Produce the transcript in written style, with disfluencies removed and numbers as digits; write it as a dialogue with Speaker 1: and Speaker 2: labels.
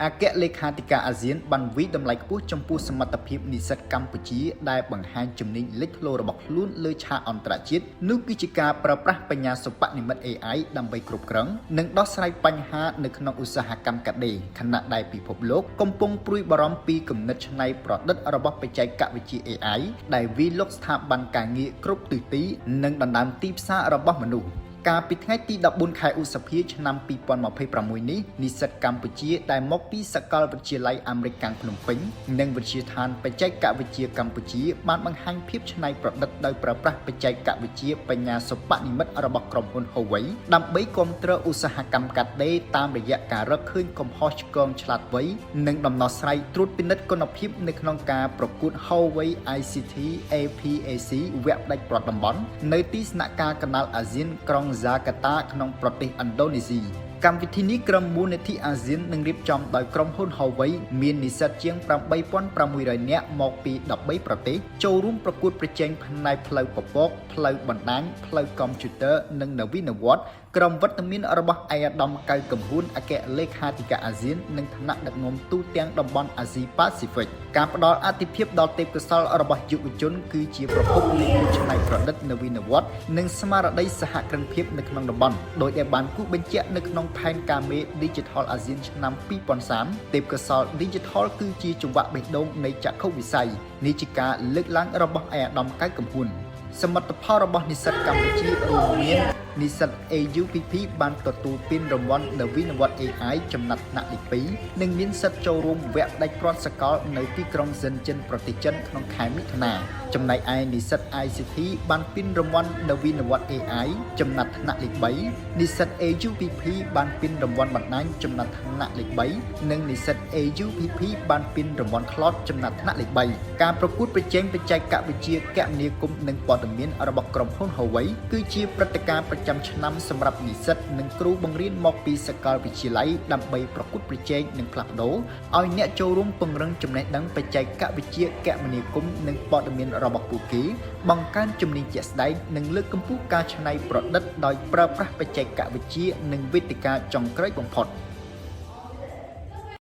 Speaker 1: អគ្គលេខាធិការអាស៊ានបានវិតម្លៃខ្ពស់ចំពោះសមត្ថភាពនិស្សិតកម្ពុជាដែលបង្ហាញជំនាញលេចធ្លោរបស់ខ្លួនលើឆាកអន្តរជាតិនោះគឺជាការប្រើប្រាស់បញ្ញាសិប្បនិម្មិត AI ដើម្បីគ្រប់គ្រងនិងដោះស្រាយបញ្ហានៅក្នុងឧស្សាហកម្មកាដេខណៈដែលពិភពលោកកំពុងព្រួយបារម្ភពីគំនិតច្នៃប្រឌិតរបស់បច្ចេកវិទ្យា AI ដែលវាយលុកស្ថាប័នការងារគ្រប់ទិសទីនិងដណ្ដើមទីផ្សាររបស់មនុស្សកាលពីថ្ងៃទី14ខែឧសភាឆ្នាំ2026នេះនិស្សិតកម្ពុជាដែលមកពីសាកលវិទ្យាល័យអាមេរិកកាំងភ្នំពេញនិងវិទ្យាស្ថានបច្ចេកវិទ្យាកម្ពុជាបានបង្ហាញភាពច្នៃប្រឌិតដោយប្រើប្រាស់បច្ចេកវិទ្យាបញ្ញាសិប្បនិម្មិតរបស់ក្រុមហ៊ុន Huawei ដើម្បីគាំទ្រឧស្សាហកម្មកាត់ដេរតាមរយៈការរកឃើញកំហុសឆ្គងឆ្លាតវៃនិងដំណោះស្រាយត្រួតពិនិត្យគុណភាពនៅក្នុងការប្រកួត Huawei ICT APAC វគ្គផ្ដាច់ព្រ័ត្រតំបន់នៅទីស្នាក់ការកណ្ដាលអាស៊ានក្រុងហ្សាកាតាក្នុងប្រទេសឥណ្ឌូនេស៊ីកម្មវិធីនេះក្រុមមូលនិធិអាស៊ាននឹងរៀបចំដោយក្រុមហ៊ុន Huawei មាននិស្សិតជាង 8600 នាក់មកពី13ប្រទេសចូលរួមប្រកួតប្រជែងផ្នែកផ្លូវពពកផ្លូវបណ្ដាញផ្លូវកុំព្យូទ័រនិងនវានុវត្តន៍ក្រុមវត្តមានរបស់ឯកឧត្តមកៅកំហួនអគ្គលេខាធិការអាស៊ាននិងថ្នាក់ដឹកនាំទូទាំងតំបន់អាស៊ីប៉ាស៊ីហ្វិកការផ្ដល់អាទិភាពដល់ទេពកោសល្យរបស់យុវជនគឺជាប្រភពនៃភាពច្នៃប្រឌិតនវានុវត្តន៍និងស្មារតីសហគ្រិនភាពនៅក្នុងតំបន់ដោយដែលបានគូបញ្ជាក់នៅក្នុងផែនការមេ Digital ASEAN ឆ្នាំ2030ទេពកោសល្យ Digital គឺជាចង្វាក់បេះដូងនៃចក្ខុវិស័យនេះជាការលើកឡើងរបស់ឯកឧត្តមកៅកំហួនសមិទ្ធផលរបស់និស្សិតកម្ពុជារួមមាននិស្សិត AUPP បានទទួលពានរង្វាន់នវានុវត្តន៍ AI ចំណាត់ថ្នាក់លេខ2និងមានសិទ្ធិចូលរួមវគ្គផ្ដាច់ព្រ័ត្រសកលនៅទីក្រុងសិនចិនប្រទេសចិនក្នុងខែមិថុនាចំណែកឯនិស្សិត ICT បានពានរង្វាន់នវានុវត្តន៍ AI ចំណាត់ថ្នាក់លេខ3និស្សិត AUPP បានពានរង្វាន់បណ្ដាញចំណាត់ថ្នាក់លេខ3និងនិស្សិត AUPP បានពានរង្វាន់ Cloud ចំណាត់ថ្នាក់លេខ3ការប្រកួតប្រជែងបច្ចេកវិទ្យាគមនាគមន៍និងព័ត៌មានរបស់ក្រុមហ៊ុន Huawei គឺជាព្រឹត្តិការណ៍ប្រចាំឆ្នាំសម្រាប់និស្សិតនិងគ្រូបង្រៀនមកពីសាកលវិទ្យាល័យដើម្បីប្រកួតប្រជែងនិងផ្លាស់ប្ដូរឲ្យអ្នកចូលរួមពង្រឹងចំណេះដឹងបច្ចេកវិទ្យាគមនាគមន៍និងព័ត៌មានរបស់ពួកគេបង្កើនជំនាញជាក់ស្ដែងនិងលើកកម្ពស់ការច្នៃប្រឌិតដោយប្រើប្រាស់បច្ចេកវិទ្យានិងវេទិកាចុងក្រោយបំផុត